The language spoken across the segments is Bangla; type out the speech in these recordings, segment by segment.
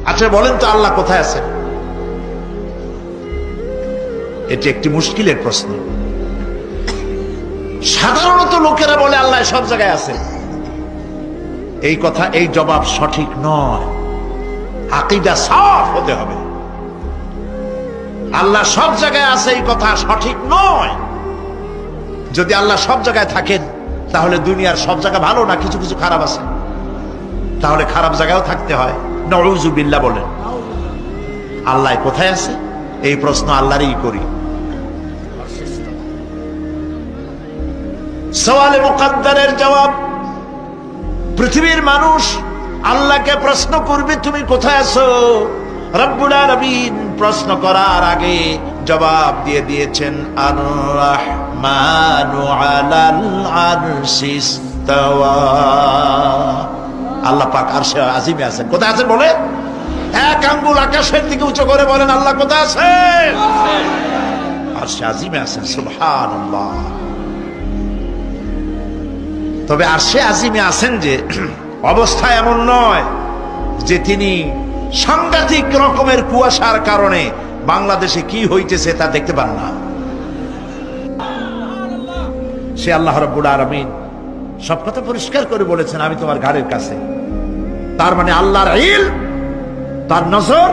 আচ্ছা বলেন তো আল্লাহ কোথায় আছেন? এটি একটি মুশকিলের প্রশ্ন। সাধারণত লোকেরা বলে আল্লাহ সব জায়গায় আছে। এই কথা, এই জবাব সঠিক নয়। আকীদা সাফ হতে হবে। আল্লাহ সব জায়গায় আছে এই কথা সঠিক নয়। যদি আল্লাহ সব জায়গায় থাকেন তাহলে দুনিয়ার সব জায়গা ভালো না, কিছু কিছু খারাপ আছে। তাহলে খারাপ জায়গায়ও থাকতে হয়। নাউযু বিল্লাহ বলেন। আল্লাহ কোথায় আছে এই প্রশ্ন আল্লাহরই করি। সওয়ালে মুকাদ্দারের জবাব, পৃথিবীর মানুষ আল্লাহকে প্রশ্ন করবে তুমি কোথায় আছো। রব্বুল আলামিন প্রশ্ন করার আগে জবাব দিয়ে দিয়েছেন, আর রাহমানু আলাল আরশি ইস্তাওয়া। আল্লাহ পাক আরশে আজিমে আছেন। কোথায় আছেন বলে? এক আঙ্গুল আকাশের দিকে উঁচু করে বলেন আল্লাহ কোথায় আছেন? আরশে আজিমে আছেন। সুবহানাল্লাহ। তবে আরশে আজিমে আছেন যে অবস্থা এমন নয় যে তিনি সাংঘাতিক রকমের কুয়াশার কারণে বাংলাদেশে কি হইতেছে তা দেখতে পান না। সে আল্লাহ রাব্বুল আলামিন সব কথা পরিষ্কার করে বলেছেন, আমি তোমার ঘাড়ের কাছে। তার মানে আল্লাহর ইলম, তার নজর,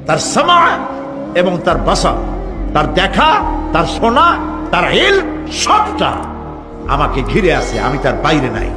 তার সামা এবং তার বাসার, তার দেখা, তার শোনা, তার ইলম সবটা আমাকে ঘিরে আছে, আমি তার বাইরে নাই।